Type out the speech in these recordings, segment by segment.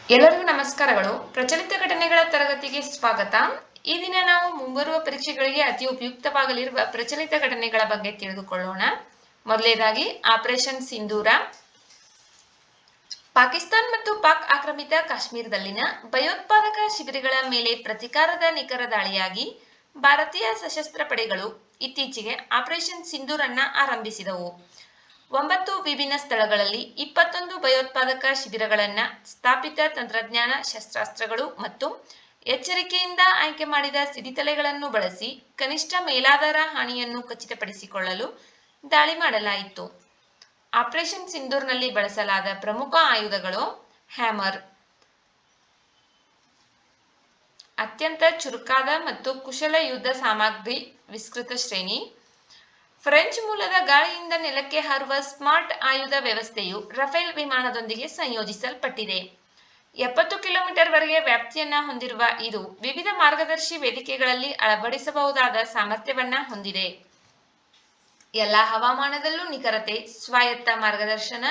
ಎಲ್ಲರಿಗೂ ನಮಸ್ಕಾರಗಳು. ಪ್ರಚಲಿತ ಘಟನೆಗಳ ತರಗತಿಗೆ ಸ್ವಾಗತ. ಈ ದಿನ ನಾವು ಮುಂಬರುವ ಪರೀಕ್ಷೆಗಳಿಗೆ ಅತಿ ಉಪಯುಕ್ತವಾಗಲಿರುವ ಪ್ರಚಲಿತ ಘಟನೆಗಳ ಬಗ್ಗೆ ತಿಳಿದುಕೊಳ್ಳೋಣ. ಮೊದಲನೇದಾಗಿ ಆಪರೇಷನ್ ಸಿಂಧೂರ. ಪಾಕಿಸ್ತಾನ್ ಮತ್ತು ಪಾಕ್ ಆಕ್ರಮಿತ ಕಾಶ್ಮೀರದಲ್ಲಿನ ಭಯೋತ್ಪಾದಕ ಶಿಬಿರಗಳ ಮೇಲೆ ಪ್ರತೀಕಾರದ ನಿಖರ ದಾಳಿಯಾಗಿ ಭಾರತೀಯ ಸಶಸ್ತ್ರ ಪಡೆಗಳು ಇತ್ತೀಚೆಗೆ ಆಪರೇಷನ್ ಸಿಂಧೂರನ್ನ ಆರಂಭಿಸಿದವು. 9 ವಿಭಿನ್ನ ಸ್ಥಳಗಳಲ್ಲಿ 21 ಭಯೋತ್ಪಾದಕ ಶಿಬಿರಗಳನ್ನ ಸ್ಥಾಪಿತ ತಂತ್ರಜ್ಞಾನ, ಶಸ್ತ್ರಾಸ್ತ್ರಗಳು ಮತ್ತು ಎಚ್ಚರಿಕೆಯಿಂದ ಆಯ್ಕೆ ಮಾಡಿದ ಸಿಡಿತಲೆಗಳನ್ನು ಬಳಸಿ ಕನಿಷ್ಠ ಮೇಲಾಧಾರ ಹಾನಿಯನ್ನು ಖಚಿತಪಡಿಸಿಕೊಳ್ಳಲು ದಾಳಿ ಮಾಡಲಾಯಿತು. ಆಪರೇಷನ್ ಸಿಂಧೂರ್ನಲ್ಲಿ ಬಳಸಲಾದ ಪ್ರಮುಖ ಆಯುಧಗಳು ಹ್ಯಾಮರ್, ಅತ್ಯಂತ ಚುರುಕಾದ ಮತ್ತು ಕುಶಲ ಯುದ್ಧ ಸಾಮಗ್ರಿ ವಿಸ್ತೃತ ಶ್ರೇಣಿ. ಫ್ರೆಂಚ್ ಮೂಲದ ಗಾಳಿಯಿಂದ ನೆಲಕ್ಕೆ ಹಾರುವ ಸ್ಮಾರ್ಟ್ ಆಯುಧ ವ್ಯವಸ್ಥೆಯು ರಫೇಲ್ ವಿಮಾನದೊಂದಿಗೆ ಸಂಯೋಜಿಸಲ್ಪಟ್ಟಿದೆ. 70 ಕಿಲೋಮೀಟರ್ ವರೆಗೆ ವ್ಯಾಪ್ತಿಯನ್ನ ಹೊಂದಿರುವ ಇದು ವಿವಿಧ ಮಾರ್ಗದರ್ಶಿ ವೇದಿಕೆಗಳಲ್ಲಿ ಅಳವಡಿಸಬಹುದಾದ ಸಾಮರ್ಥ್ಯವನ್ನ ಹೊಂದಿದೆ. ಎಲ್ಲ ಹವಾಮಾನದಲ್ಲೂ ನಿಖರತೆ, ಸ್ವಾಯತ್ತ ಮಾರ್ಗದರ್ಶನ,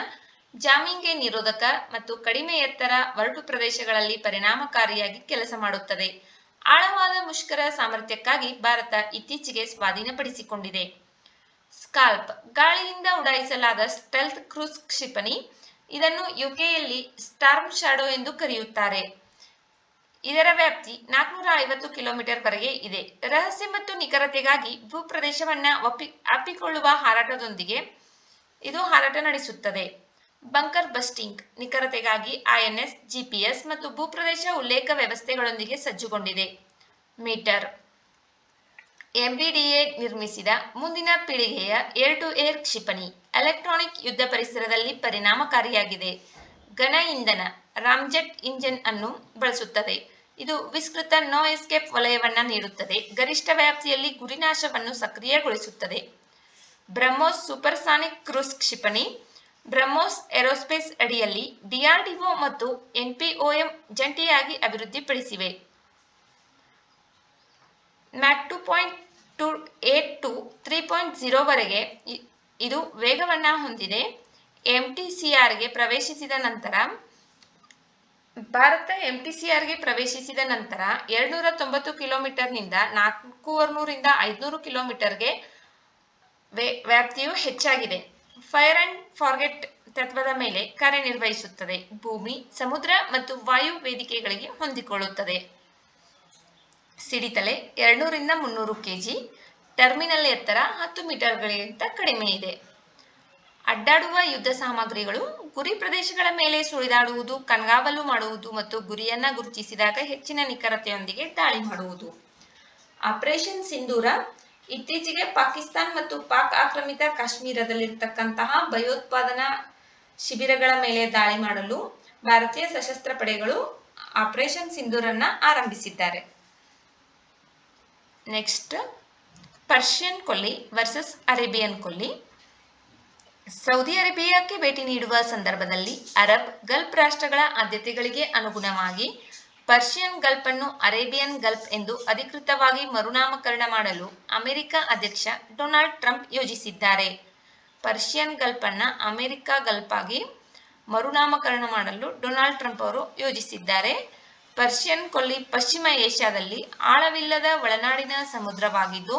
ಜಾಮಿಂಗ್ಗೆ ನಿರೋಧಕ ಮತ್ತು ಕಡಿಮೆ ಎತ್ತರ ಒರಟು ಪ್ರದೇಶಗಳಲ್ಲಿ ಪರಿಣಾಮಕಾರಿಯಾಗಿ ಕೆಲಸ ಮಾಡುತ್ತದೆ. ಆಳವಾದ ಮುಷ್ಕರ ಸಾಮರ್ಥ್ಯಕ್ಕಾಗಿ ಭಾರತ ಇತ್ತೀಚೆಗೆ ಸ್ವಾಧೀನಪಡಿಸಿಕೊಂಡಿದೆ. ಸ್ಕಾಲ್ಪ್, ಗಾಳಿಯಿಂದ ಉಡಾಯಿಸಲಾದ ಸ್ಟೆಲ್ತ್ ಕ್ರೂಸ್ ಕ್ಷಿಪಣಿ. ಇದನ್ನು ಯುಕೆಯಲ್ಲಿ ಸ್ಟಾರ್ಮ್ ಶಾಡೋ ಎಂದು ಕರೆಯುತ್ತಾರೆ. ಇದರ ವ್ಯಾಪ್ತಿ 450 ಕಿಲೋಮೀಟರ್ ವರೆಗೆ ಇದೆ. ರಹಸ್ಯ ಮತ್ತು ನಿಖರತೆಗಾಗಿ ಭೂಪ್ರದೇಶವನ್ನ ಅಪ್ಪಿಕೊಳ್ಳುವ ಹಾರಾಟದೊಂದಿಗೆ ಇದು ಹಾರಾಟ ನಡೆಸುತ್ತದೆ. ಬಂಕರ್ ಬಸ್ಟಿಂಗ್, ನಿಖರತೆಗಾಗಿ INS, GPS ಮತ್ತು ಭೂಪ್ರದೇಶ ಉಲ್ಲೇಖ ವ್ಯವಸ್ಥೆಗಳೊಂದಿಗೆ ಸಜ್ಜುಗೊಂಡಿದೆ. ಮೀಟರ್, MBDA ನಿರ್ಮಿಸಿದ ಮುಂದಿನ ಪೀಳಿಗೆಯ ಏರ್ ಟು ಏರ್ ಕ್ಷಿಪಣಿ. ಎಲೆಕ್ಟ್ರಾನಿಕ್ ಯುದ್ಧ ಪರಿಸರದಲ್ಲಿ ಪರಿಣಾಮಕಾರಿಯಾಗಿದೆ. ಘನ ಇಂಧನ ರಾಮ್ಜೆಟ್ ಇಂಜಿನ್ ಅನ್ನು ಬಳಸುತ್ತದೆ. ಇದು ವಿಸ್ತೃತ ನೋ ಎಸ್ಕೇಪ್ ವಲಯವನ್ನ ನೀಡುತ್ತದೆ. ಗರಿಷ್ಠ ವ್ಯಾಪ್ತಿಯಲ್ಲಿ ಗುರಿನಾಶವನ್ನು ಸಕ್ರಿಯಗೊಳಿಸುತ್ತದೆ. ಬ್ರಹ್ಮೋಸ್ ಸೂಪರ್ಸಾನಿಕ್ ಕ್ರೂಸ್ ಕ್ಷಿಪಣಿ. ಬ್ರಹ್ಮೋಸ್ ಏರೋಸ್ಪೇಸ್ ಅಡಿಯಲ್ಲಿ DRDO ಮತ್ತು NPOM ಜಂಟಿಯಾಗಿ ಅಭಿವೃದ್ಧಿಪಡಿಸಿವೆ. ಮ್ಯಾಕ್ 2.28 to 3.0 ವರೆಗೆ ಇದು ವೇಗವನ್ನ ಹೊಂದಿದೆ. MTCRಗೆ ಪ್ರವೇಶಿಸಿದ ನಂತರ ಭಾರತ MTCRಗೆ ಪ್ರವೇಶಿಸಿದ ನಂತರ 290 ಕಿಲೋಮೀಟರ್ನಿಂದ 400ರಿಂದ 500 ಕಿಲೋಮೀಟರ್ಗೆ ವ್ಯಾಪ್ತಿಯು ಹೆಚ್ಚಾಗಿದೆ. ಫೈರ್ ಅಂಡ್ ಫಾರ್ಗೆಟ್ ತತ್ವದ ಮೇಲೆ ಕಾರ್ಯನಿರ್ವಹಿಸುತ್ತದೆ. ಭೂಮಿ, ಸಮುದ್ರ ಮತ್ತು ವಾಯು ವೇದಿಕೆಗಳಿಗೆ ಹೊಂದಿಕೊಳ್ಳುತ್ತದೆ. ಸಿಡಿತಲೆ 200ರಿಂದ 300 kg. ಟರ್ಮಿನಲ್ ಎತ್ತರ 10 ಮೀಟರ್ಗಳಿಗಿಂತ ಕಡಿಮೆ ಇದೆ. ಅಡ್ಡಾಡುವ ಯುದ್ಧ ಸಾಮಗ್ರಿಗಳು. ಗುರಿ ಪ್ರದೇಶಗಳ ಮೇಲೆ ಸುಳಿದಾಡುವುದು, ಕಣ್ಗಾವಲು ಮಾಡುವುದು ಮತ್ತು ಗುರಿಯನ್ನ ಗುರುತಿಸಿದಾಗ ಹೆಚ್ಚಿನ ನಿಖರತೆಯೊಂದಿಗೆ ದಾಳಿ ಮಾಡುವುದು. ಆಪರೇಷನ್ ಸಿಂಧೂರ ಇತ್ತೀಚೆಗೆ ಪಾಕಿಸ್ತಾನ್ ಮತ್ತು ಪಾಕ್ ಆಕ್ರಮಿತ ಕಾಶ್ಮೀರದಲ್ಲಿರ್ತಕ್ಕಂತಹ ಭಯೋತ್ಪಾದನಾ ಶಿಬಿರಗಳ ಮೇಲೆ ದಾಳಿ ಮಾಡಲು ಭಾರತೀಯ ಸಶಸ್ತ್ರ ಪಡೆಗಳು ಆಪರೇಷನ್ ಸಿಂಧೂರನ್ನ ಆರಂಭಿಸಿದ್ದಾರೆ. ನೆಕ್ಸ್ಟ್, ಪರ್ಷಿಯನ್ ಕೊಲ್ಲಿ ವರ್ಸಸ್ ಅರೇಬಿಯನ್ ಕೊಲ್ಲಿ. ಸೌದಿ ಅರೇಬಿಯಾಕ್ಕೆ ಭೇಟಿ ನೀಡುವ ಸಂದರ್ಭದಲ್ಲಿ ಅರಬ್ ಗಲ್ಫ್ ರಾಷ್ಟ್ರಗಳ ಆದ್ಯತೆಗಳಿಗೆ ಅನುಗುಣವಾಗಿ ಪರ್ಷಿಯನ್ ಗಲ್ಫ್ ಅನ್ನು ಅರೇಬಿಯನ್ ಗಲ್ಫ್ ಎಂದು ಅಧಿಕೃತವಾಗಿ ಮರುನಾಮಕರಣ ಮಾಡಲು ಅಮೆರಿಕ ಅಧ್ಯಕ್ಷ ಡೊನಾಲ್ಡ್ ಟ್ರಂಪ್ ಯೋಜಿಸಿದ್ದಾರೆ. ಪರ್ಷಿಯನ್ ಗಲ್ಫ್ ಅನ್ನ ಅಮೆರಿಕ ಗಲ್ಫ್ ಆಗಿ ಮರುನಾಮಕರಣ ಮಾಡಲು ಡೊನಾಲ್ಡ್ ಟ್ರಂಪ್ ಅವರು ಯೋಜಿಸಿದ್ದಾರೆ. ಪರ್ಷಿಯನ್ ಕೊಲ್ಲಿ ಪಶ್ಚಿಮ ಏಷ್ಯಾದಲ್ಲಿ ಆಳವಿಲ್ಲದ ಒಳನಾಡಿನ ಸಮುದ್ರವಾಗಿದ್ದು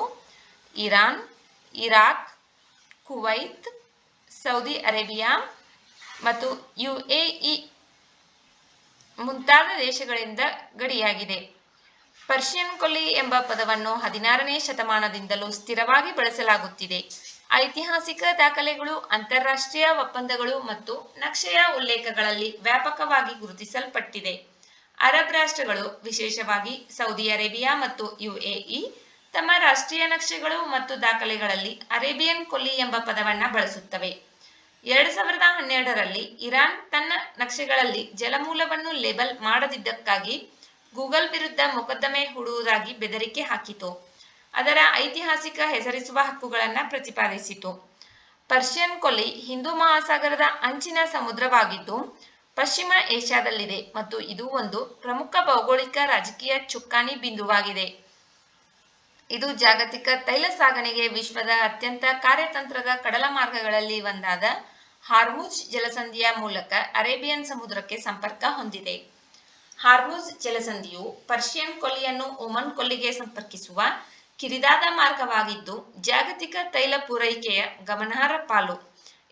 Iran, Iraq, Kuwait, Saudi Arabia ಮತ್ತು UAE ಮುಂತಾದ ದೇಶಗಳಿಂದ ಗಡಿಯಾಗಿದೆ. ಪರ್ಷಿಯನ್ ಕೊಲ್ಲಿ ಎಂಬ ಪದವನ್ನು 16ನೇ ಶತಮಾನದಿಂದಲೂ ಸ್ಥಿರವಾಗಿ ಬಳಸಲಾಗುತ್ತಿದೆ. ಐತಿಹಾಸಿಕ ದಾಖಲೆಗಳು, ಅಂತಾರಾಷ್ಟ್ರೀಯ ಒಪ್ಪಂದಗಳು ಮತ್ತು ನಕ್ಷೆಯ ಉಲ್ಲೇಖಗಳಲ್ಲಿ ವ್ಯಾಪಕವಾಗಿ ಗುರುತಿಸಲ್ಪಟ್ಟಿದೆ. ಅರಬ್ ರಾಷ್ಟ್ರಗಳು, ವಿಶೇಷವಾಗಿ ಸೌದಿ ಅರೇಬಿಯಾ ಮತ್ತು UAE, ತಮ್ಮ ರಾಷ್ಟ್ರೀಯ ನಕ್ಷೆಗಳು ಮತ್ತು ದಾಖಲೆಗಳಲ್ಲಿ ಅರೇಬಿಯನ್ ಕೊಲ್ಲಿ ಎಂಬ ಪದವನ್ನ ಬಳಸುತ್ತವೆ. 2012ರಲ್ಲಿ ಇರಾನ್ ತನ್ನ ನಕ್ಷೆಗಳಲ್ಲಿ ಜಲಮೂಲವನ್ನು ಲೇಬಲ್ ಮಾಡದಿದ್ದಕ್ಕಾಗಿ ಗೂಗಲ್ ವಿರುದ್ಧ ಮೊಕದ್ದಮೆ ಹೂಡುವುದಾಗಿ ಬೆದರಿಕೆ ಹಾಕಿತು. ಅದರ ಐತಿಹಾಸಿಕ ಹೆಸರಿಸುವ ಹಕ್ಕುಗಳನ್ನ ಪ್ರತಿಪಾದಿಸಿತು. ಪರ್ಷಿಯನ್ ಕೊಲ್ಲಿ ಹಿಂದೂ ಮಹಾಸಾಗರದ ಅಂಚಿನ ಸಮುದ್ರವಾಗಿದ್ದು ಪಶ್ಚಿಮ ಏಷ್ಯಾದಲ್ಲಿದೆ ಮತ್ತು ಇದು ಒಂದು ಪ್ರಮುಖ ಭೌಗೋಳಿಕ ರಾಜಕೀಯ ಚುಕ್ಕಾಣಿ ಬಿಂದುವಾಗಿದೆ. ಇದು ಜಾಗತಿಕ ತೈಲ ಸಾಗಣೆಗೆ ವಿಶ್ವದ ಅತ್ಯಂತ ಕಾರ್ಯತಂತ್ರದ ಕಡಲ ಮಾರ್ಗಗಳಲ್ಲಿ ಒಂದಾದ ಹಾರ್ಮುಜ್ ಜಲಸಂಧಿಯ ಮೂಲಕ ಅರೇಬಿಯನ್ ಸಮುದ್ರಕ್ಕೆ ಸಂಪರ್ಕ ಹೊಂದಿದೆ. ಹಾರ್ಮುಜ್ ಜಲಸಂಧಿಯು ಪರ್ಷಿಯನ್ ಕೊಲ್ಲಿಯನ್ನು ಒಮನ್ ಕೊಲ್ಲಿಗೆ ಸಂಪರ್ಕಿಸುವ ಕಿರಿದಾದ ಮಾರ್ಗವಾಗಿದ್ದು ಜಾಗತಿಕ ತೈಲ ಪೂರೈಕೆಯ ಗಮನಾರ್ಹ ಪಾಲು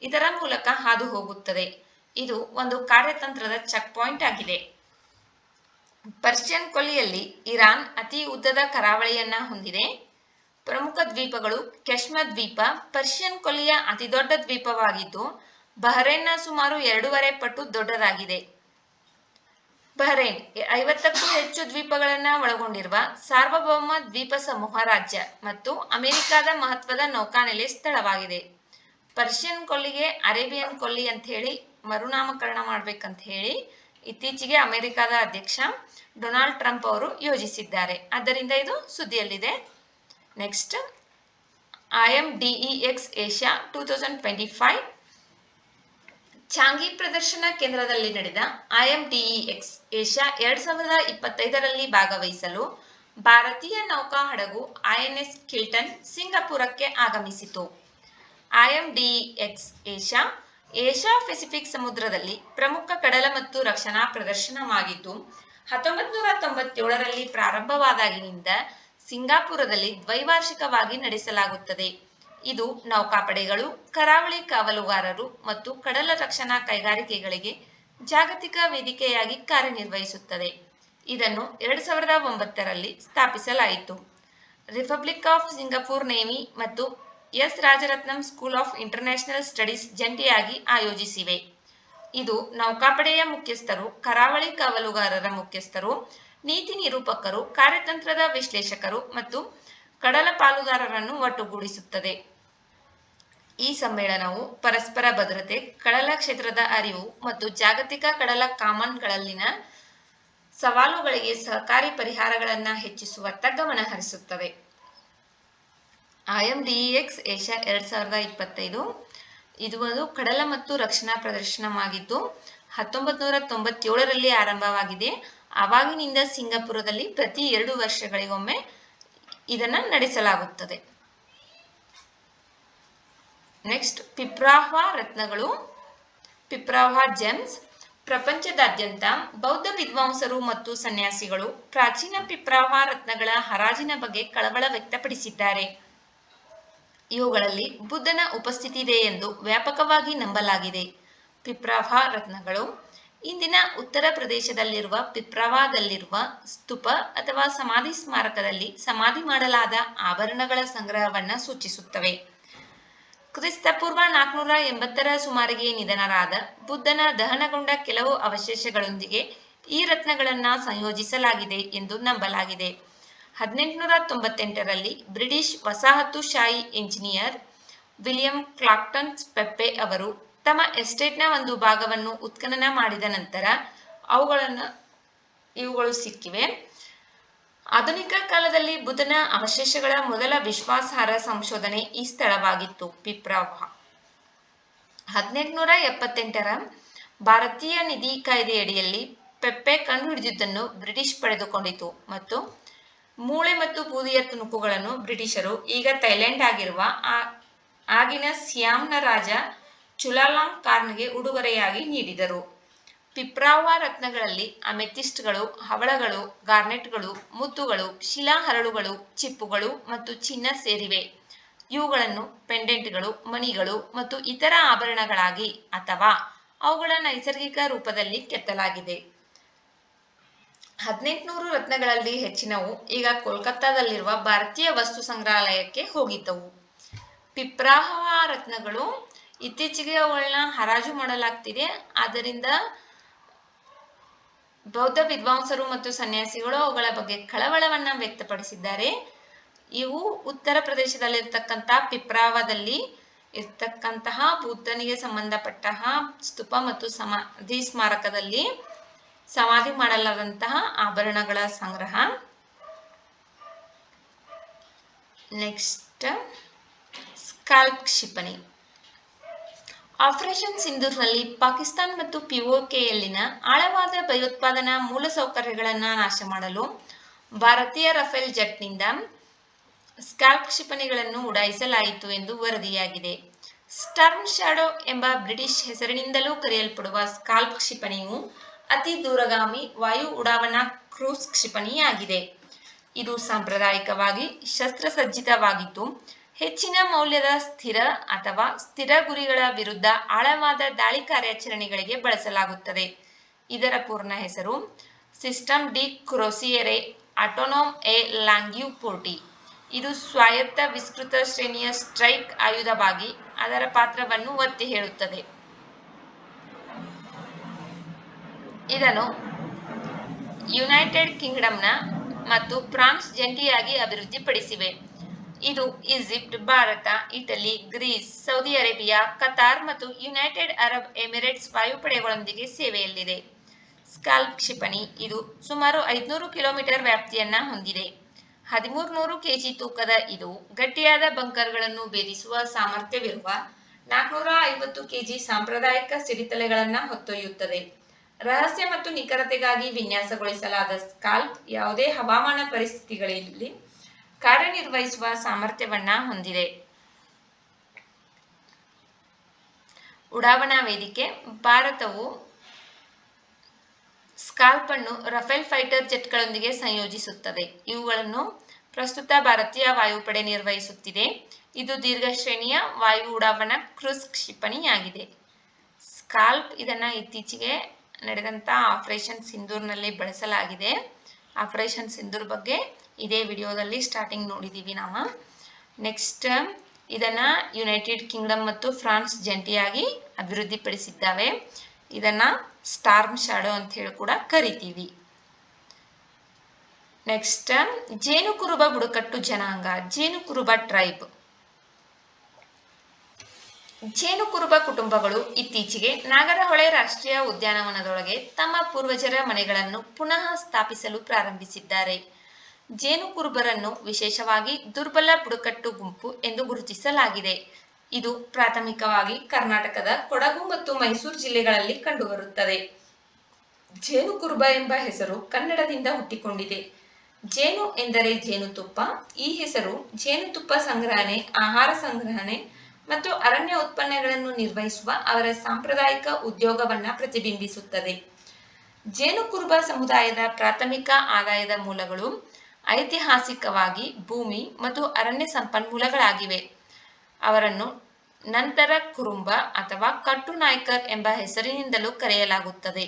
ಇದರ ಮೂಲಕ ಹಾದು ಹೋಗುತ್ತದೆ. ಇದು ಒಂದು ಕಾರ್ಯತಂತ್ರದ ಚೆಕ್ ಪಾಯಿಂಟ್ ಆಗಿದೆ. ಪರ್ಷಿಯನ್ ಕೊಲ್ಲಿಯಲ್ಲಿ ಇರಾನ್ ಅತಿ ಉದ್ದದ ಕರಾವಳಿಯನ್ನ ಹೊಂದಿದೆ. ಪ್ರಮುಖ ದ್ವೀಪಗಳು ಕೆಶ್ಮ ದ್ವೀಪ ಪರ್ಷಿಯನ್ ಕೊಲ್ಲಿಯ ಅತಿದೊಡ್ಡ ದ್ವೀಪವಾಗಿದ್ದು ಬಹರೇನ್ನ ಸುಮಾರು 2.5 ಪಟ್ಟು ದೊಡ್ಡದಾಗಿದೆ. ಬಹರೇನ್ 50ಕ್ಕೂ ಹೆಚ್ಚು ದ್ವೀಪಗಳನ್ನು ಒಳಗೊಂಡಿರುವ ಸಾರ್ವಭೌಮ ದ್ವೀಪ ಸಮೂಹ ರಾಜ್ಯ ಮತ್ತು ಅಮೆರಿಕಾದ ಮಹತ್ವದ ನೌಕಾನೆಲೆ ಸ್ಥಳವಾಗಿದೆ. ಪರ್ಷಿಯನ್ ಕೊಲ್ಲಿಗೆ ಅರೇಬಿಯನ್ ಕೊಲ್ಲಿ ಅಂತ ಹೇಳಿ ಮರುನಾಮಕರಣ ಮಾಡ್ಬೇಕಂತ ಹೇಳಿ ಇತ್ತೀಚೆಗೆ ಅಮೆರಿಕಾದ ಅಧ್ಯಕ್ಷ ಡೊನಾಲ್ಡ್ ಟ್ರಂಪ್ ಅವರು ಯೋಜಿಸಿದ್ದಾರೆ. ಆದ್ದರಿಂದ ಇದು ಸುದ್ದಿಯಲ್ಲಿದೆ. ನೆಕ್ಸ್ಟ್, IMDEX ಏಷ್ಯಾ 2025 ಚಾಂಗಿ ಪ್ರದರ್ಶನ ಕೇಂದ್ರದಲ್ಲಿ ನಡೆದ IMDEX ಏಷ್ಯಾ 2025ರಲ್ಲಿ ಭಾಗವಹಿಸಲು ಭಾರತೀಯ ನೌಕಾ ಹಡಗು INS ಕಿಲ್ಟನ್ ಸಿಂಗಾಪುರಕ್ಕೆ ಆಗಮಿಸಿತು. IMDEX ಏಷ್ಯಾ ಪೆಸಿಫಿಕ್ ಸಮುದ್ರದಲ್ಲಿ ಪ್ರಮುಖ ಕಡಲ ಮತ್ತು ರಕ್ಷಣಾ ಪ್ರದರ್ಶನವಾಗಿದ್ದು 1997ರಲ್ಲಿ ಪ್ರಾರಂಭವಾದಾಗಿನಿಂದ ಸಿಂಗಾಪುರದಲ್ಲಿ ದ್ವೈವಾರ್ಷಿಕವಾಗಿ ನಡೆಸಲಾಗುತ್ತದೆ. ಇದು ನೌಕಾಪಡೆಗಳು, ಕರಾವಳಿ ಕಾವಲುಗಾರರು ಮತ್ತು ಕಡಲ ರಕ್ಷಣಾ ಕೈಗಾರಿಕೆಗಳಿಗೆ ಜಾಗತಿಕ ವೇದಿಕೆಯಾಗಿ ಕಾರ್ಯನಿರ್ವಹಿಸುತ್ತದೆ. ಇದನ್ನು 2009ರಲ್ಲಿ ಸ್ಥಾಪಿಸಲಾಯಿತು. ರಿಪಬ್ಲಿಕ್ ಆಫ್ ಸಿಂಗಾಪುರ್ ನೇವಿ ಮತ್ತು S Rajaratnam School of International Studies ಜಂಟಿಯಾಗಿ ಆಯೋಜಿಸಿವೆ. ಇದು ನೌಕಾಪಡೆಯ ಮುಖ್ಯಸ್ಥರು, ಕರಾವಳಿ ಕಾವಲುಗಾರರ ಮುಖ್ಯಸ್ಥರು, ನೀತಿ ನಿರೂಪಕರು, ಕಾರ್ಯತಂತ್ರದ ವಿಶ್ಲೇಷಕರು ಮತ್ತು ಕಡಲ ಪಾಲುದಾರರನ್ನು ಒಟ್ಟುಗೂಡಿಸುತ್ತದೆ. ಈ ಸಮ್ಮೇಳನವು ಪರಸ್ಪರ ಭದ್ರತೆ, ಕಡಲ ಕ್ಷೇತ್ರದ ಅರಿವು ಮತ್ತು ಜಾಗತಿಕ ಕಡಲ ಕಾಮನ್ಗಳಲ್ಲಿನ ಸವಾಲುಗಳಿಗೆ ಸಹಕಾರಿ ಪರಿಹಾರಗಳನ್ನು ಹೆಚ್ಚಿಸುವತ್ತ ಗಮನ ಹರಿಸುತ್ತದೆ. IMDEX ಏಷ್ಯಾ 2025 ಇದು ಒಂದು ಕಡಲ ಮತ್ತು ರಕ್ಷಣಾ ಪ್ರದರ್ಶನವಾಗಿದ್ದು 1997ರಲ್ಲಿ ಆರಂಭವಾಗಿದೆ. ಆವಾಗಿನಿಂದ ಸಿಂಗಾಪುರದಲ್ಲಿ ಪ್ರತಿ 2 ವರ್ಷಗಳಿಗೊಮ್ಮೆ ಇದನ್ನು ನಡೆಸಲಾಗುತ್ತದೆ. ನೆಕ್ಸ್ಟ್, ಪಿಪ್ರಾಹ್ವಾ ರತ್ನಗಳು, ಪಿಪ್ರಾಹ್ವಾ ಜೆಮ್ಸ್. ಪ್ರಪಂಚದಾದ್ಯಂತ ಬೌದ್ಧ ವಿದ್ವಾಂಸರು ಮತ್ತು ಸನ್ಯಾಸಿಗಳು ಪ್ರಾಚೀನ ಪಿಪ್ರಾಹ್ವಾ ರತ್ನಗಳ ಹರಾಜಿನ ಬಗ್ಗೆ ಕಳವಳ ವ್ಯಕ್ತಪಡಿಸಿದ್ದಾರೆ. ಇವುಗಳಲ್ಲಿ ಬುದ್ಧನ ಉಪಸ್ಥಿತಿ ಇದೆ ಎಂದು ವ್ಯಾಪಕವಾಗಿ ನಂಬಲಾಗಿದೆ. ಪಿಪ್ರಾಹ್ವಾ ರತ್ನಗಳು ಇಂದಿನ ಉತ್ತರ ಪ್ರದೇಶದಲ್ಲಿರುವ ಪಿಪ್ರಾವಾದಲ್ಲಿರುವ ಸ್ತೂಪ ಅಥವಾ ಸಮಾಧಿ ಸ್ಮಾರಕದಲ್ಲಿ ಸಮಾಧಿ ಮಾಡಲಾದ ಆಭರಣಗಳ ಸಂಗ್ರಹವನ್ನು ಸೂಚಿಸುತ್ತವೆ. ಕ್ರಿಸ್ತಪೂರ್ವ 480ರ ಸುಮಾರಿಗೆ ನಿಧನರಾದ ಬುದ್ಧನ ದಹನಗೊಂಡ ಕೆಲವು ಅವಶೇಷಗಳೊಂದಿಗೆ ಈ ರತ್ನಗಳನ್ನು ಸಂಯೋಜಿಸಲಾಗಿದೆ ಎಂದು ನಂಬಲಾಗಿದೆ. 1898ರಲ್ಲಿ ಬ್ರಿಟಿಷ್ ವಸಾಹತುಶಾಹಿ ಎಂಜಿನಿಯರ್ ವಿಲಿಯಂ ಕ್ಲಾಕ್ಟನ್ ಪೆಪ್ಪೆ ಅವರು ತಮ್ಮ ಎಸ್ಟೇಟ್ನ ಒಂದು ಭಾಗವನ್ನು ಉತ್ಖನನ ಮಾಡಿದ ನಂತರ ಇವುಗಳು ಸಿಕ್ಕಿವೆ. ಆಧುನಿಕ ಕಾಲದಲ್ಲಿ ಬುದ್ಧನ ಅವಶೇಷಗಳ ಮೊದಲ ವಿಶ್ವಾಸಾರ್ಹ ಸಂಶೋಧನೆ ಈ ಸ್ಥಳವಾಗಿತ್ತು. ಪಿಪ್ರಾಹ್ವಾ 1878ರ ಭಾರತೀಯ ನಿಧಿ ಕಾಯ್ದೆಯಡಿಯಲ್ಲಿ ಪೆಪ್ಪೆ ಕಂಡುಹಿಡಿದಿದ್ದನ್ನು ಬ್ರಿಟಿಷ್ ಪಡೆದುಕೊಂಡಿತು ಮತ್ತು ಮೂಳೆ ಮತ್ತು ಬೂದಿಯ ತುಣುಕುಗಳನ್ನು ಬ್ರಿಟಿಷರು ಈಗ ಥೈಲ್ಯಾಂಡ್ ಆಗಿರುವ ಆಗಿನ ಸಿಯಾಮ್ನ ರಾಜ ಚುಲಾಲಾಂಕಾರ್ನ್ಗೆ ಉಡುಗೊರೆಯಾಗಿ ನೀಡಿದರು. ಪಿಪ್ರಾಹ್ವಾ ರತ್ನಗಳಲ್ಲಿ ಅಮೆಥಿಸ್ಟ್ಗಳು, ಹವಳಗಳು, ಗಾರ್ನೆಟ್ಗಳು, ಮುತ್ತುಗಳು, ಶಿಲಾ ಹರಳುಗಳು, ಚಿಪ್ಪುಗಳು ಮತ್ತು ಚಿನ್ನ ಸೇರಿವೆ. ಇವುಗಳನ್ನು ಪೆಂಡೆಂಟ್ಗಳು, ಮಣಿಗಳು ಮತ್ತು ಇತರ ಆಭರಣಗಳಾಗಿ ಅಥವಾ ಅವುಗಳ ನೈಸರ್ಗಿಕ ರೂಪದಲ್ಲಿ ಕೆತ್ತಲಾಗಿದೆ. 1800 ರತ್ನಗಳಲ್ಲಿ ಹೆಚ್ಚಿನವು ಈಗ ಕೋಲ್ಕತ್ತಾದಲ್ಲಿರುವ ಭಾರತೀಯ ವಸ್ತು ಸಂಗ್ರಹಾಲಯಕ್ಕೆ ಹೋಗಿದ್ದವು. ಪಿಪ್ರಾಹ್ವಾ ರತ್ನಗಳು ಇತ್ತೀಚೆಗೆ ಅವುಗಳನ್ನ ಹರಾಜು ಮಾಡಲಾಗ್ತಿದೆ. ಆದ್ದರಿಂದ ಬೌದ್ಧ ವಿದ್ವಾಂಸರು ಮತ್ತು ಸನ್ಯಾಸಿಗಳು ಅವುಗಳ ಬಗ್ಗೆ ಕಳವಳವನ್ನ ವ್ಯಕ್ತಪಡಿಸಿದ್ದಾರೆ. ಇವು ಉತ್ತರ ಪ್ರದೇಶದಲ್ಲಿರ್ತಕ್ಕಂತಹ ಪಿಪ್ರಾವಾದಲ್ಲಿ ಇರ್ತಕ್ಕಂತಹ ಬುದ್ಧನಿಗೆ ಸಂಬಂಧಪಟ್ಟಂತಹ ಸ್ತೂಪ ಮತ್ತು ಸಮಾಧಿ ಸ್ಮಾರಕದಲ್ಲಿ ಸಮಾಧಿ ಮಾಡಲಾದಂತಹ ಆಭರಣಗಳ ಸಂಗ್ರಹ. ನೆಕ್ಸ್ಟ್, ಸ್ಕಾಲ್ಪ್ ಕ್ಷಿಪಣಿ. ಆಪರೇಷನ್ ಸಿಂಧೂರ್ನಲ್ಲಿ ಪಾಕಿಸ್ತಾನ ಮತ್ತು POKಯಲ್ಲಿನ ಆಳವಾದ ಭಯೋತ್ಪಾದನಾ ಮೂಲಸೌಕರ್ಯಗಳನ್ನು ನಾಶ ಮಾಡಲು ಭಾರತೀಯ ರಫೇಲ್ ಜೆಟ್ನಿಂದ ಸ್ಕಾಲ್ಪ್ ಕ್ಷಿಪಣಿಗಳನ್ನು ಉಡಾಯಿಸಲಾಯಿತು ಎಂದು ವರದಿಯಾಗಿದೆ. ಸ್ಟಾರ್ಮ್ ಶ್ಯಾಡೋ ಎಂಬ ಬ್ರಿಟಿಷ್ ಹೆಸರಿನಿಂದಲೂ ಕರೆಯಲ್ಪಡುವ ಸ್ಕಾಲ್ಪ್ ಕ್ಷಿಪಣಿಯು ಅತಿ ದೂರಗಾಮಿ ವಾಯು ಉಡಾವಣಾ ಕ್ರೂಸ್ ಕ್ಷಿಪಣಿಯಾಗಿದೆ. ಇದು ಸಾಂಪ್ರದಾಯಿಕವಾಗಿ ಶಸ್ತ್ರಸಜ್ಜಿತವಾಗಿದ್ದು ಹೆಚ್ಚಿನ ಮೌಲ್ಯದ ಸ್ಥಿರ ಅಥವಾ ಸ್ಥಿರ ಗುರಿಗಳ ವಿರುದ್ಧ ಆಳವಾದ ದಾಳಿ ಕಾರ್ಯಾಚರಣೆಗಳಿಗೆ ಬಳಸಲಾಗುತ್ತದೆ. ಇದರ ಪೂರ್ಣ ಹೆಸರು ಸಿಸ್ಟಮ್ ಡಿ ಕ್ರೋಸಿಯರೆ ಆಟೋನೋಮ್ ಎ ಲಾಂಗ್ಯುಪೋರ್ಟಿ. ಇದು ಸ್ವಾಯತ್ತ ವಿಸ್ತೃತ ಶ್ರೇಣಿಯ ಸ್ಟ್ರೈಕ್ ಆಯುಧವಾಗಿ ಅದರ ಪಾತ್ರವನ್ನು ಒತ್ತಿ ಹೇಳುತ್ತದೆ. ಇದನ್ನು ಯುನೈಟೆಡ್ ಕಿಂಗ್ಡಮ್ನ ಮತ್ತು ಫ್ರಾನ್ಸ್ ಜಂಟಿಯಾಗಿ ಅಭಿವೃದ್ಧಿಪಡಿಸಿವೆ. ಇದು Egypt, Bharat, Italy, Greece, Saudi Arabia, Qatar ಮತ್ತು ಯುನೈಟೆಡ್ ಅರಬ್ ಎಮಿರೇಟ್ಸ್ ವಾಯುಪಡೆಗಳೊಂದಿಗೆ ಸೇವೆಯಲ್ಲಿದೆ. ಸ್ಕಾಲ್ಪ್ ಕ್ಷಿಪಣಿ ಇದು ಸುಮಾರು 500 ಕಿಲೋಮೀಟರ್ ವ್ಯಾಪ್ತಿಯನ್ನ ಹೊಂದಿದೆ. 1300 ಕೆಜಿ ತೂಕದ ಇದು ಗಟ್ಟಿಯಾದ ಬಂಕರ್ಗಳನ್ನು ಭೇದಿಸುವ ಸಾಮರ್ಥ್ಯವಿರುವ 450 ಕೆಜಿ ಸಾಂಪ್ರದಾಯಿಕ ಸಿಡಿತಲೆಗಳನ್ನ ಹೊತ್ತೊಯ್ಯುತ್ತದೆ. ರಹಸ್ಯ ಮತ್ತು ನಿಖರತೆಗಾಗಿ ವಿನ್ಯಾಸಗೊಳಿಸಲಾದ ಸ್ಕಾಲ್ಪ್ ಯಾವುದೇ ಹವಾಮಾನ ಪರಿಸ್ಥಿತಿಗಳಲ್ಲಿ ಕಾರ್ಯನಿರ್ವಹಿಸುವ ಸಾಮರ್ಥ್ಯವನ್ನ ಹೊಂದಿದೆ. ಉಡಾವಣಾ ವೇದಿಕೆ ಭಾರತವು ಸ್ಕಾಲ್ಪ್ ಅನ್ನು ರಫೇಲ್ ಫೈಟರ್ ಜೆಟ್ಗಳೊಂದಿಗೆ ಸಂಯೋಜಿಸುತ್ತದೆ. ಇವುಗಳನ್ನು ಪ್ರಸ್ತುತ ಭಾರತೀಯ ವಾಯುಪಡೆ ನಿರ್ವಹಿಸುತ್ತಿದೆ. ಇದು ದೀರ್ಘ ಶ್ರೇಣಿಯ ವಾಯು ಉಡಾವಣಾ ಕ್ರೂಸ್ ಕ್ಷಿಪಣಿಯಾಗಿದೆ. ಸ್ಕಾಲ್ಪ್ ಇದನ್ನ ಇತ್ತೀಚೆಗೆ ನಡೆದಂತ ಆಪರೇಷನ್ ಸಿಂಧೂರ್ನಲ್ಲಿ ಬಳಸಲಾಗಿದೆ. ಆಪರೇಷನ್ ಸಿಂಧೂರ್ ಬಗ್ಗೆ ಇದೇ ವಿಡಿಯೋದಲ್ಲಿ ಸ್ಟಾರ್ಟಿಂಗ್ ನೋಡಿದೀವಿ ನಾವು. ನೆಕ್ಸ್ಟ್ ಇದನ್ನ ಯುನೈಟೆಡ್ ಕಿಂಗ್ಡಮ್ ಮತ್ತು ಫ್ರಾನ್ಸ್ ಜಂಟಿಯಾಗಿ ಅಭಿವೃದ್ಧಿಪಡಿಸಿದ್ದಾವೆ. ಇದನ್ನ ಸ್ಟಾರ್ಮ್ ಶಾಡೋ ಅಂತ ಹೇಳಿ ಕೂಡ ಕರಿತೀವಿ. ನೆಕ್ಸ್ಟ್ ಜೇನುಕುರುಬ ಬುಡಕಟ್ಟು ಜನಾಂಗ, ಜೇನುಕುರುಬ ಟ್ರೈಬ್. ಜೇನುಕುರುಬ ಕುಟುಂಬಗಳು ಇತ್ತೀಚೆಗೆ ನಾಗರಹೊಳೆ ರಾಷ್ಟ್ರೀಯ ಉದ್ಯಾನವನದೊಳಗೆ ತಮ್ಮ ಪೂರ್ವಜರ ಮನೆಗಳನ್ನು ಪುನಃ ಸ್ಥಾಪಿಸಲು ಪ್ರಾರಂಭಿಸಿದ್ದಾರೆ. ಜೇನುಕುರುಬರನ್ನು ವಿಶೇಷವಾಗಿ ದುರ್ಬಲ ಬುಡಕಟ್ಟು ಗುಂಪು ಎಂದು ಗುರುತಿಸಲಾಗಿದೆ. ಇದು ಪ್ರಾಥಮಿಕವಾಗಿ ಕರ್ನಾಟಕದ ಕೊಡಗು ಮತ್ತು ಮೈಸೂರು ಜಿಲ್ಲೆಗಳಲ್ಲಿ ಕಂಡುಬರುತ್ತದೆ. ಜೇನುಕುರುಬ ಎಂಬ ಹೆಸರು ಕನ್ನಡದಿಂದ ಹುಟ್ಟಿಕೊಂಡಿದೆ. ಜೇನು ಎಂದರೆ ಜೇನುತುಪ್ಪ. ಈ ಹೆಸರು ಜೇನುತುಪ್ಪ ಸಂಗ್ರಹಣೆ, ಆಹಾರ ಸಂಗ್ರಹಣೆ ಮತ್ತು ಅರಣ್ಯ ಉತ್ಪನ್ನಗಳನ್ನು ನಿರ್ವಹಿಸುವ ಅವರ ಸಾಂಪ್ರದಾಯಿಕ ಉದ್ಯೋಗವನ್ನ ಪ್ರತಿಬಿಂಬಿಸುತ್ತದೆ. ಜೇನುಕುರುಬ ಸಮುದಾಯದ ಪ್ರಾಥಮಿಕ ಆದಾಯದ ಮೂಲಗಳು ಐತಿಹಾಸಿಕವಾಗಿ ಭೂಮಿ ಮತ್ತು ಅರಣ್ಯ ಸಂಪನ್ಮೂಲಗಳಾಗಿವೆ. ಅವರನ್ನು ನಂತರ ಕುರುಂಬ ಅಥವಾ ಕಟ್ಟು ನಾಯ್ಕರ್ ಎಂಬ ಹೆಸರಿನಿಂದಲೂ ಕರೆಯಲಾಗುತ್ತದೆ.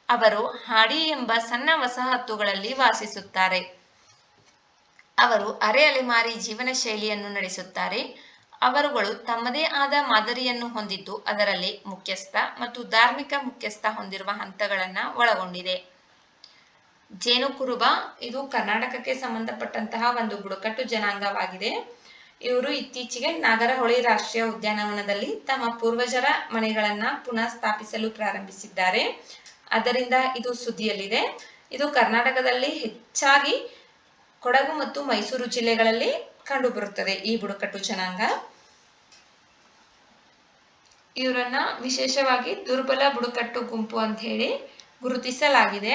ಅವರು ಹಾಡಿ ಎಂಬ ಸಣ್ಣ ವಸಾಹತುಗಳಲ್ಲಿ ವಾಸಿಸುತ್ತಾರೆ. ಅವರು ಅರೆ ಅಲೆಮಾರಿ ಜೀವನ ಶೈಲಿಯನ್ನು ನಡೆಸುತ್ತಾರೆ. ಅವರುಗಳು ತಮ್ಮದೇ ಆದ ಮಾದರಿಯನ್ನು ಹೊಂದಿದ್ದು ಅದರಲ್ಲಿ ಮುಖ್ಯಸ್ಥ ಮತ್ತು ಧಾರ್ಮಿಕ ಮುಖ್ಯಸ್ಥ ಹೊಂದಿರುವ ಹಂತಗಳನ್ನ ಒಳಗೊಂಡಿದೆ. ಜೇನುಕುರುಬ ಇದು ಕರ್ನಾಟಕಕ್ಕೆ ಸಂಬಂಧಪಟ್ಟಂತಹ ಒಂದು ಬುಡಕಟ್ಟು ಜನಾಂಗವಾಗಿದೆ. ಇವರು ಇತ್ತೀಚೆಗೆ ನಾಗರಹೊಳೆ ರಾಷ್ಟ್ರೀಯ ಉದ್ಯಾನವನದಲ್ಲಿ ತಮ್ಮ ಪೂರ್ವಜರ ಮನೆಗಳನ್ನ ಪುನಃ ಸ್ಥಾಪಿಸಲು ಪ್ರಾರಂಭಿಸಿದ್ದಾರೆ. ಅದರಿಂದ ಇದು ಸುದ್ದಿಯಲ್ಲಿದೆ. ಇದು ಕರ್ನಾಟಕದಲ್ಲಿ ಹೆಚ್ಚಾಗಿ ಕೊಡಗು ಮತ್ತು ಮೈಸೂರು ಜಿಲ್ಲೆಗಳಲ್ಲಿ ಕಂಡುಬರುತ್ತದೆ ಈ ಬುಡಕಟ್ಟು ಜನಾಂಗ. ಇವರನ್ನ ವಿಶೇಷವಾಗಿ ದುರ್ಬಲ ಬುಡಕಟ್ಟು ಗುಂಪು ಅಂತ ಹೇಳಿ ಗುರುತಿಸಲಾಗಿದೆ.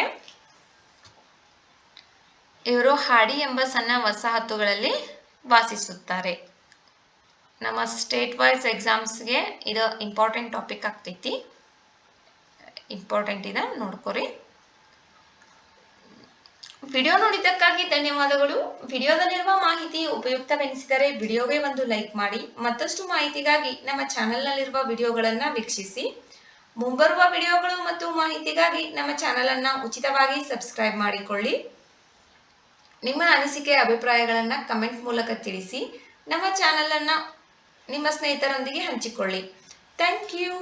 ಇವರು ಹಾಡಿ ಎಂಬ ಸಣ್ಣ ವಸಾಹತುಗಳಲ್ಲಿ ವಾಸಿಸುತ್ತಾರೆ. ನಮ್ಮ ಸ್ಟೇಟ್ ವೈಸ್ ಎಕ್ಸಾಮ್ಸ್ಗೆ ಇದು ಇಂಪಾರ್ಟೆಂಟ್ ಟಾಪಿಕ್ ಆಗ್ತೈತಿ. ಇಂಪಾರ್ಟೆಂಟ್ ಇದೆ, ನೋಡ್ಕೊರಿ. ವಿಡಿಯೋ ನೋಡಿದ್ದಕ್ಕಾಗಿ ಧನ್ಯವಾದಗಳು. ವಿಡಿಯೋದಲ್ಲಿರುವ ಮಾಹಿತಿ ಉಪಯುಕ್ತವೆನಿಸಿದರೆ ವಿಡಿಯೋಗೆ ಒಂದು ಲೈಕ್ ಮಾಡಿ. ಮತ್ತಷ್ಟು ಮಾಹಿತಿಗಾಗಿ ನಮ್ಮ ಚಾನೆಲ್ನಲ್ಲಿರುವ ವಿಡಿಯೋಗಳನ್ನ ವೀಕ್ಷಿಸಿ. ಮುಂಬರುವ ವಿಡಿಯೋಗಳು ಮತ್ತು ಮಾಹಿತಿಗಾಗಿ ನಮ್ಮ ಚಾನೆಲ್ ಅನ್ನ ಉಚಿತವಾಗಿ ಸಬ್ಸ್ಕ್ರೈಬ್ ಮಾಡಿಕೊಳ್ಳಿ. ನಿಮ್ಮ ಅನಿಸಿಕೆ ಅಭಿಪ್ರಾಯಗಳನ್ನ ಕಮೆಂಟ್ ಮೂಲಕ ತಿಳಿಸಿ. ನಮ್ಮ ಚಾನೆಲ್ ಅನ್ನ ನಿಮ್ಮ ಸ್ನೇಹಿತರೊಂದಿಗೆ ಹಂಚಿಕೊಳ್ಳಿ. Thank you.